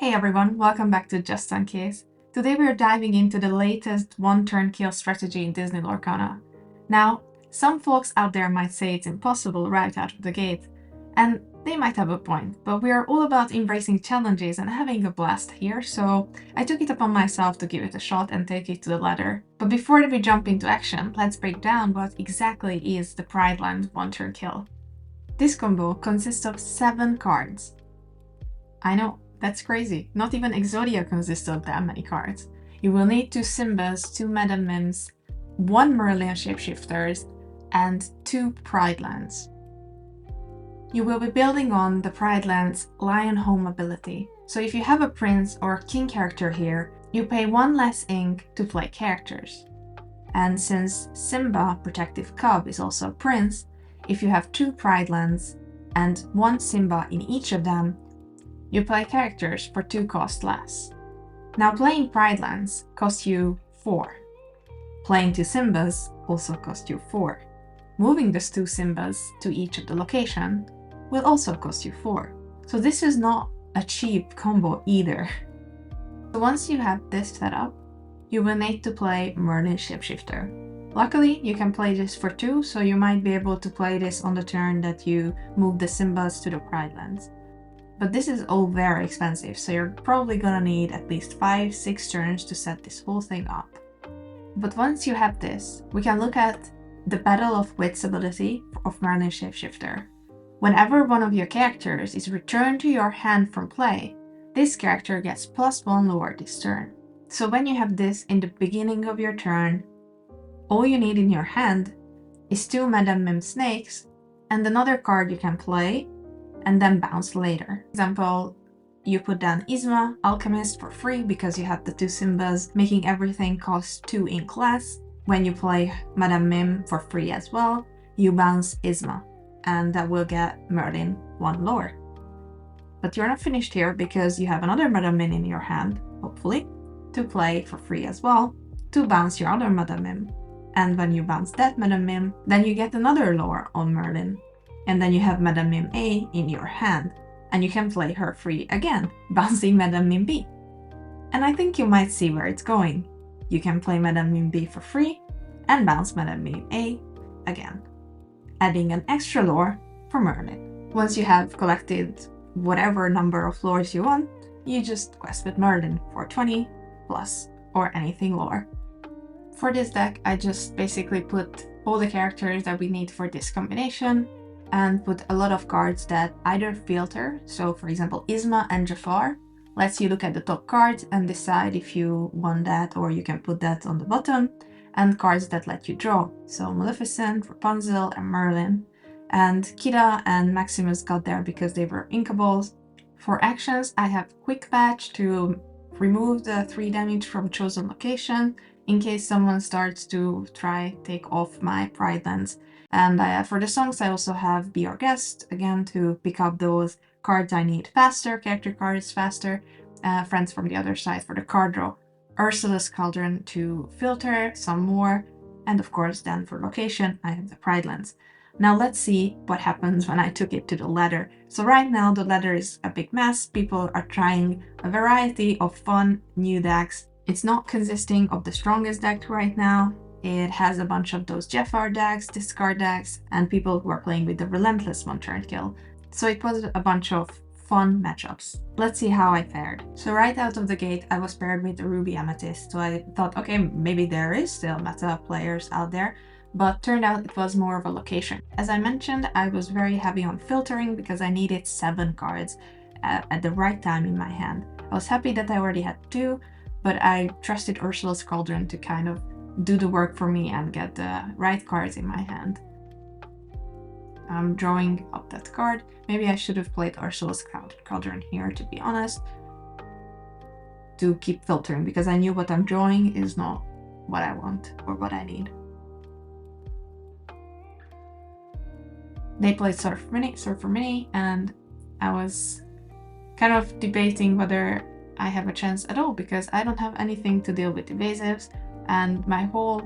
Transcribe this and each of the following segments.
Hey everyone, welcome back to Just On Case. Today we are diving into the latest one-turn kill strategy in Disney Lorcana. Now, some folks out there might say it's impossible right out of the gate, and they might have a point, but we are all about embracing challenges and having a blast here, so I took it upon myself to give it a shot and take it to the ladder. But before we jump into action, let's break down what exactly is the Pride Land one-turn kill. This combo consists of 7 cards. I know, that's crazy. Not even Exodia consists of that many cards. You will need 2 Simbas, 2 Madame Mims, 1 Merlin Shapeshifters, and 2 Pride Lands. You will be building on the Pride Land's Lion Home ability. So if you have a Prince or King character here, you pay 1 less ink to play characters. And since Simba, Protective Cub, is also a Prince, if you have 2 Pride Lands and 1 Simba in each of them, you play characters for 2 cost less. Now playing Pride Lands costs you 4. Playing 2 Simbas also costs you 4. Moving those 2 Simbas to each of the location will also cost you 4. So this is not a cheap combo either. So once you have this set up, you will need to play Merlin Shapeshifter. Luckily, you can play this for 2, so you might be able to play this on the turn that you move the Simbas to the Pride Lands. But this is all very expensive, so you're probably gonna need at least 5-6 turns to set this whole thing up. But once you have this, we can look at the Battle of Wits ability of Merlin Shapeshifter. Whenever one of your characters is returned to your hand from play, this character gets +1 lower this turn. So when you have this in the beginning of your turn, all you need in your hand is 2 Madame Mim snakes and another card you can play and then bounce later. For example, you put down Isma, Alchemist, for free because you have the 2 Simbas, making everything cost 2 ink less. When you play Madame Mim for free as well, you bounce Isma, and that will get Merlin 1 lower. But you're not finished here because you have another Madame Mim in your hand, hopefully, to play for free as well, to bounce your other Madame Mim. And when you bounce that Madame Mim, then you get another lower on Merlin. And then you have Madame Mim A in your hand, and you can play her free again, bouncing Madame Mim B. And I think you might see where it's going. You can play Madame Mim B for free, and bounce Madame Mim A again, adding an extra lore for Merlin. Once you have collected whatever number of lores you want, you just quest with Merlin for 20 plus or anything lore. For this deck, I just basically put all the characters that we need for this combination, and put a lot of cards that either filter, so for example Isma and Jafar lets you look at the top cards and decide if you want that, or you can put that on the bottom, and cards that let you draw, so Maleficent, Rapunzel, and Merlin. And Kida and Maximus got there because they were inkables. For actions, I have Quick Patch to remove the 3 damage from chosen location in case someone starts to take off my Pride Lands. And for the songs, I also have Be Our Guest, again, to pick up those cards I need faster, character cards faster, Friends from the Other Side for the card draw, Ursula's Cauldron to filter some more, and of course then for location, I have the Pride Lands. Now let's see what happens when I took it to the ladder. So right now the ladder is a big mess. People are trying a variety of fun new decks. It's not consisting of the strongest deck right now. It has a bunch of those Jafar decks, discard decks, and people who are playing with the Relentless one-turn kill. So it was a bunch of fun matchups. Let's see how I fared. So right out of the gate, I was paired with the Ruby Amethyst. So I thought, okay, maybe there is still meta players out there, but turned out it was more of a location. As I mentioned, I was very heavy on filtering because I needed 7 cards at the right time in my hand. I was happy that I already had 2, but I trusted Ursula's Cauldron to kind of do the work for me and get the right cards in my hand. I'm drawing up that card. Maybe I should have played Ursula's Cauldron here, to be honest, to keep filtering, because I knew what I'm drawing is not what I want or what I need. They played Surfer Mini, and I was kind of debating whether I have a chance at all, because I don't have anything to deal with evasives. And my whole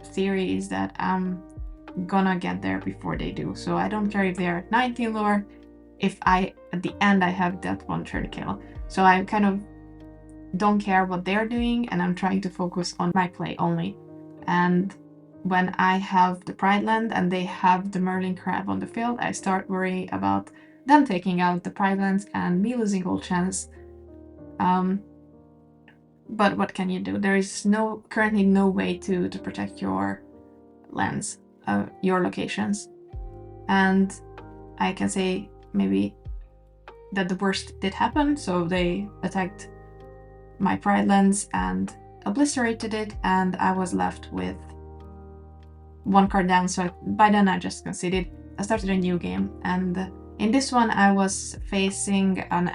theory is that I'm gonna get there before they do. So I don't care if they're at 19 lore, if at the end I have that one turn kill. So I kind of don't care what they're doing, and I'm trying to focus on my play only. And when I have the Pride Land and they have the Merlin Crab on the field, I start worrying about them taking out the Pride Lands and me losing all chance. But what can you do? There is currently no way to protect your lands, your locations. And I can say maybe that the worst did happen, so they attacked my Pride Lands and obliterated it, and I was left with one card down, so by then I just conceded. I started a new game, and in this one I was facing an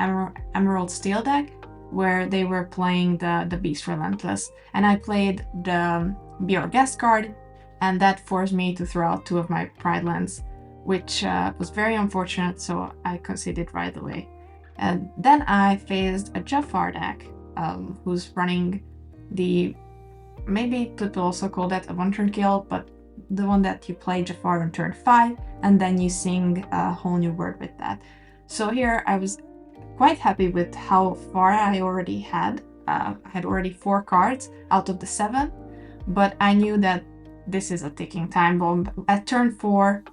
Emerald Steel deck, where they were playing the Beast Relentless, and I played the Be Our Guest card, and that forced me to throw out 2 of my Pride Lands, which was very unfortunate, so I conceded right away. And then I faced a Jafar deck, who's running maybe people also call that a one-turn kill, but the one that you play Jafar on turn 5, and then you sing a whole new word with that. So here I was quite happy with how far I already had. I had already 4 cards out of the 7, but I knew that this is a ticking time bomb. At turn 4,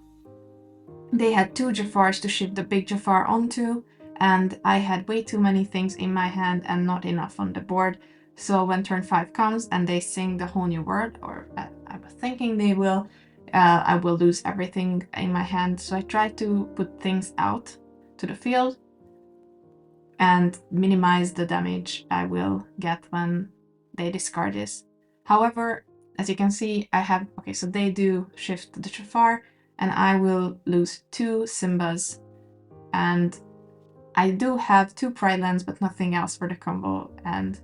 they had 2 Jafars to shift the big Jafar onto, and I had way too many things in my hand and not enough on the board. So when turn 5 comes and they sing the whole new word, or I was thinking they will, I will lose everything in my hand. So I tried to put things out to the field and minimize the damage I will get when they discard this. However, as you can see, so they do shift the Jafar, and I will lose 2 Simbas, and I do have 2 Pride Lands, but nothing else for the combo, and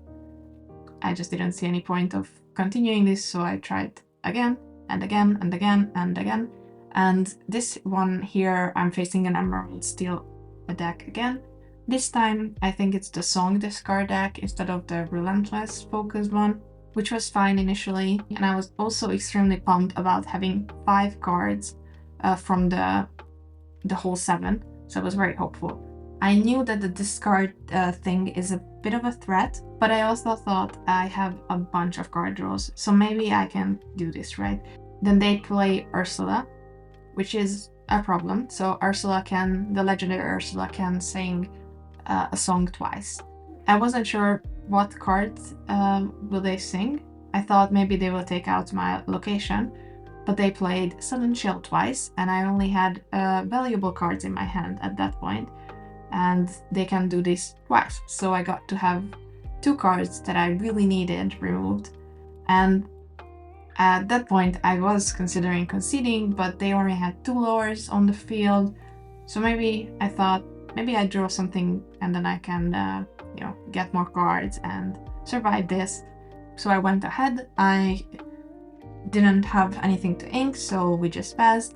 I just didn't see any point of continuing this, so I tried again, and again, and again, and again. And this one here, I'm facing an Emerald Steel deck again. This time, I think it's the Song discard deck instead of the Relentless focus one, which was fine initially, and I was also extremely pumped about having 5 cards from the whole 7, so I was very hopeful. I knew that the discard thing is a bit of a threat, but I also thought I have a bunch of card draws, so maybe I can do this, right? Then they play Ursula, which is a problem. So the legendary Ursula can sing a song twice. I wasn't sure what cards will they sing. I thought maybe they will take out my location, but they played Sudden Chill twice, and I only had valuable cards in my hand at that point, and they can do this twice. So I got to have 2 cards that I really needed removed, and at that point I was considering conceding, but they only had 2 lowers on the field, so maybe I thought maybe I draw something and then I can get more cards and survive this. So I went ahead. I didn't have anything to ink, so we just passed.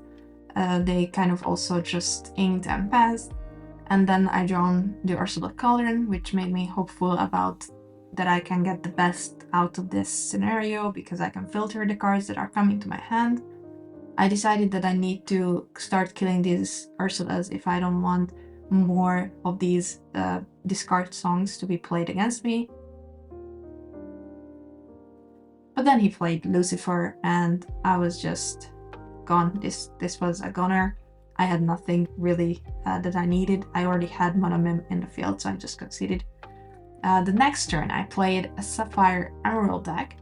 They kind of also just inked and passed. And then I drawn the Ursula Cauldron, which made me hopeful about that I can get the best out of this scenario because I can filter the cards that are coming to my hand. I decided that I need to start killing these Ursulas if I don't want more of these discard songs to be played against me. But then he played Lucifer and I was just gone. This was a goner. I had nothing really that I needed. I already had Monomim in the field, so I just conceded. The next turn I played a Sapphire Emerald deck,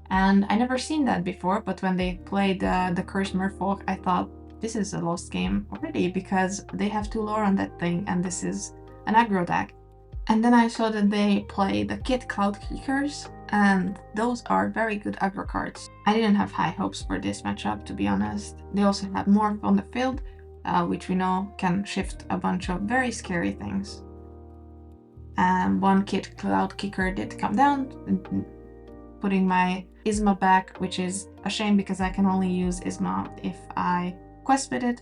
and I never seen that before, but when they played the Cursed Merfolk, I thought this is a lost game already because they have 2 lore on that thing and this is an aggro deck. And then I saw that they play the Kid Cloud Kickers, and those are very good aggro cards. I didn't have high hopes for this matchup, to be honest. They also had Morph on the field, which we know can shift a bunch of very scary things. And one Kid Cloud Kicker did come down, putting my Isma back, which is a shame because I can only use Isma if I quest with it.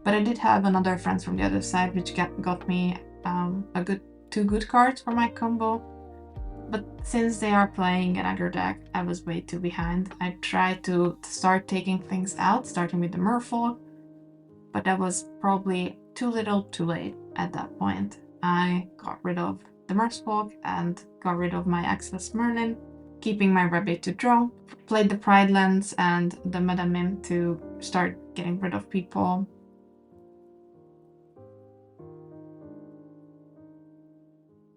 But I did have another Friends from the Other Side, which got me 2 good cards for my combo. But since they are playing an aggro deck, I was way too behind. I tried to start taking things out, starting with the Merfolk, but that was probably too little too late at that point. I got rid of the Merfolk and got rid of my Axeless Merlin, keeping my rabbit to draw. Played the Pride Lens and the Madame Mim to start getting rid of people.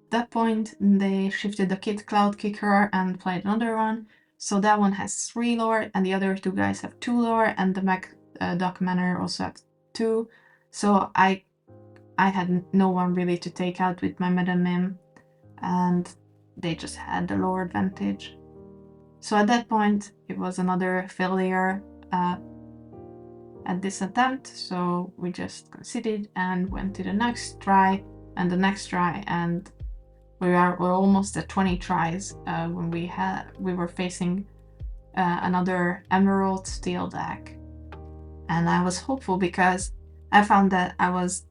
At that point, they shifted the Kid Cloud Kicker and played another one. So that one has 3 lore, and the other 2 guys have 2 lore, and the Mac Doc Manor also have 2. So I had no one really to take out with my Madame Mim, and they just had the lore advantage. So at that point, it was another failure at this attempt, so we just conceded and went to the next try, and the next try, and we're almost at 20 tries when we were facing another Emerald Steel deck. And I was hopeful because I found that I was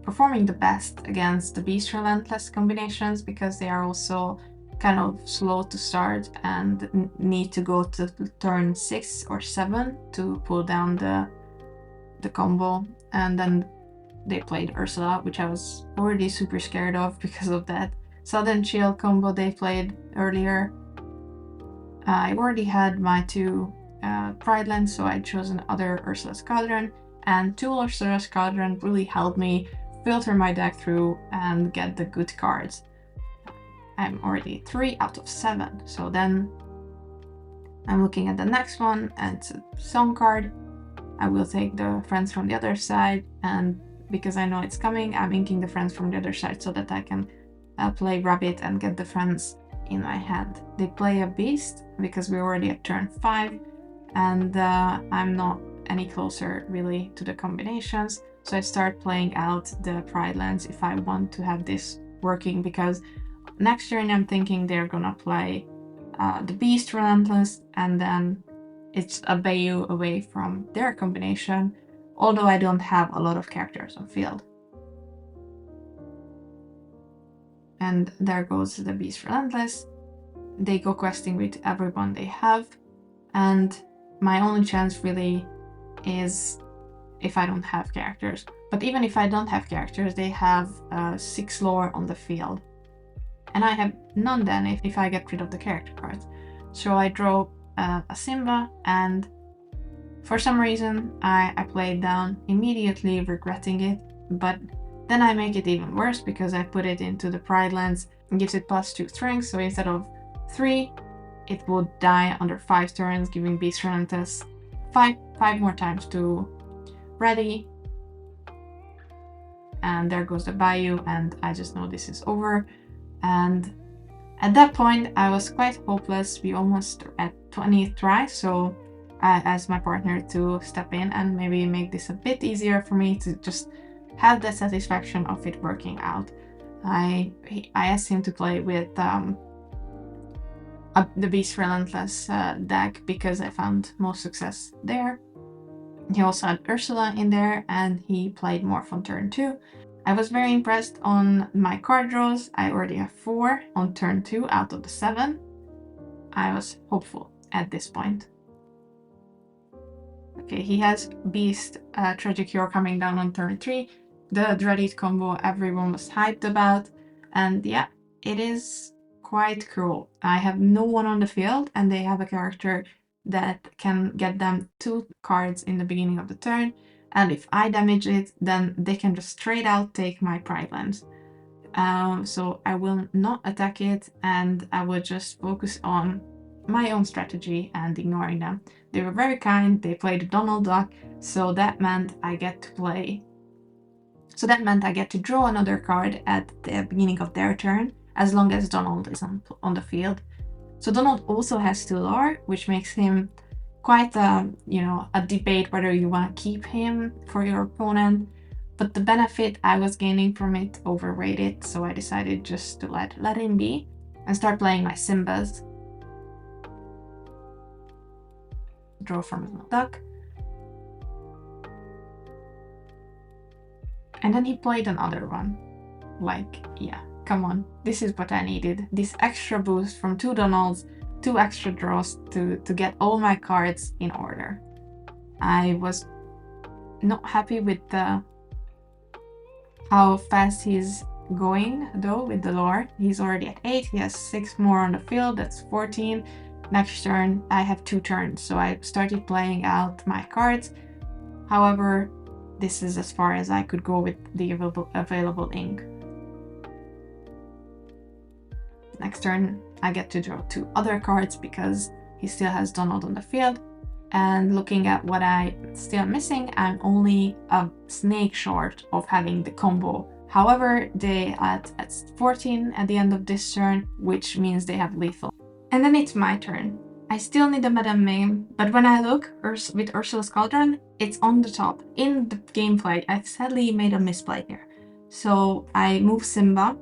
performing the best against the Beast Relentless combinations, because they are also kind of slow to start and need to go to turn 6 or 7 to pull down the combo. And then they played Ursula, which I was already super scared of because of that Southern Shield combo they played earlier. I already had my 2 Pride Lands, so I chose another Ursula Squadron, and 2 Ursula Squadron really helped me filter my deck through and get the good cards. I'm already 3 out of 7, so then I'm looking at the next one, and it's a song card. I will take the friends from the other side, and because I know it's coming, I'm inking the friends from the other side so that I can play Rabbit and get the friends in my hand. They play a Beast because we're already at turn 5, and I'm not any closer really to the combinations, so I start playing out the Pride Lands if I want to have this working, because next turn I'm thinking they're gonna play the Beast Relentless, and then it's a Bayou away from their combination, although I don't have a lot of characters on field. And there goes the Beast Relentless. They go questing with everyone they have, and my only chance really is if I don't have characters. But even if I don't have characters, they have 6 lore on the field, and I have none then if I get rid of the character cards. So I draw a Simba, and for some reason I play it down, immediately regretting it, but then I make it even worse because I put it into the Pride Lands and gives it +2 strength, so instead of 3, it would die under 5 turns, giving Beast Relentless 5 more times to ready. And there goes the Bayou, and I just know this is over. And at that point, I was quite hopeless. We almost at 20th try, so I asked my partner to step in and maybe make this a bit easier for me to just have the satisfaction of it working out. I asked him to play with the Beast Relentless deck because I found most success there. He also had Ursula in there, and he played Morph on turn 2. I was very impressed on my card draws. I already have 4 on turn 2 out of the 7. I was hopeful at this point. Okay, he has Beast Tragic Cure coming down on turn 3. The dreaded combo everyone was hyped about, and yeah, it is quite cruel. I have no one on the field, and they have a character that can get them 2 cards in the beginning of the turn, and if I damage it, then they can just straight out take my Pride Lands. So I will not attack it, and I will just focus on my own strategy and ignoring them. They were very kind, they played the Donald Duck, so that meant I get to draw another card at the beginning of their turn, as long as Donald is on the field. So Donald also has 2 lore, which makes him quite a debate whether you want to keep him for your opponent. But the benefit I was gaining from it overweighed it, so I decided just to let him be and start playing my Simbas. Draw from the duck. And then he played another one. Like, yeah, come on, this is what I needed. This extra boost from 2 Donalds, 2 extra draws to get all my cards in order. I was not happy with how fast his going though with the lore. He's already at 8, he has 6 more on the field, that's 14. Next turn I have 2 turns, so I started playing out my cards. However, this is as far as I could go with the available ink. Next turn I get to draw 2 other cards because he still has Donald on the field. And looking at what I'm still missing, I'm only a snake short of having the combo. However, they at 14 at the end of this turn, which means they have lethal. And then it's my turn. I still need a Madame Mim, but when I look with Ursula's Cauldron, it's on the top. In the gameplay, I sadly made a misplay here. So I move Simba.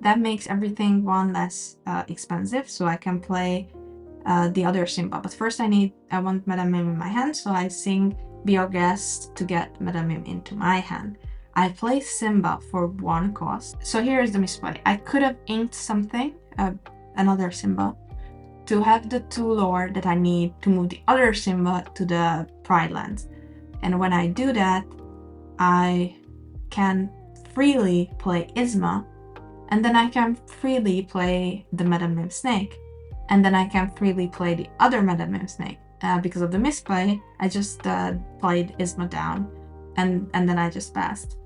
That makes everything 1 less expensive, so I can play the other Simba. But first I want Madame Mim in my hand, so I sing Be Our Guest to get Madame Mim into my hand. I play Simba for 1 cost. So here is the misplay. I could have inked something, another Simba, to have the 2 lore that I need to move the other Simba to the Pride Lands. And when I do that, I can freely play Isma, and then I can freely play the Madame Mim Snake. And then I can freely play the other Madame Mim Snake. Because of the misplay, I just played Isma down, and then I just passed.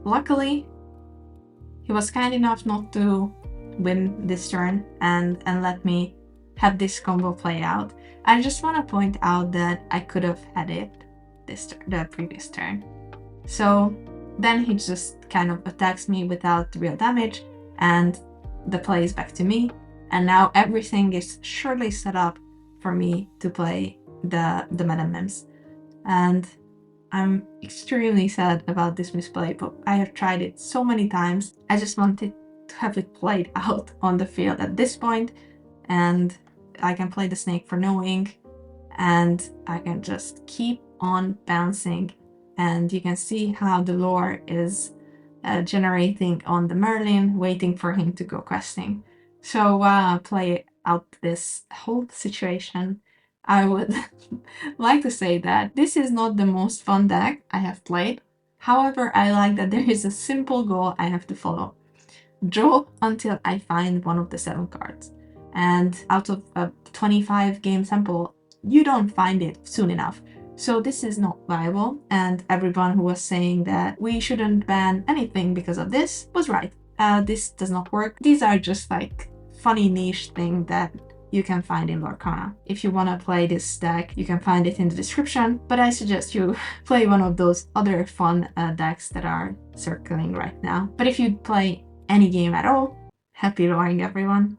Luckily, he was kind enough not to win this turn and let me have this combo play out. I just want to point out that I could have had it the previous turn. So then he just kind of attacks me without real damage, and the play is back to me, and now everything is surely set up for me to play the Madame Mims. And I'm extremely sad about this misplay, but I have tried it so many times. I just wanted to have it played out on the field at this point, and I can play the snake for no ink, and I can just keep on bouncing, and you can see how the lore is generating on the Merlin, waiting for him to go questing. So play out this whole situation, I would like to say that this is not the most fun deck I have played. However, I like that there is a simple goal I have to follow. Draw until I find one of the 7 cards. And out of a 25 game sample, you don't find it soon enough. So this is not viable, and everyone who was saying that we shouldn't ban anything because of this was right. This does not work. These are just like funny niche thing that you can find in Lorcana. If you want to play this deck, you can find it in the description, but I suggest you play one of those other fun decks that are circling right now. But if you play any game at all, happy roaring everyone!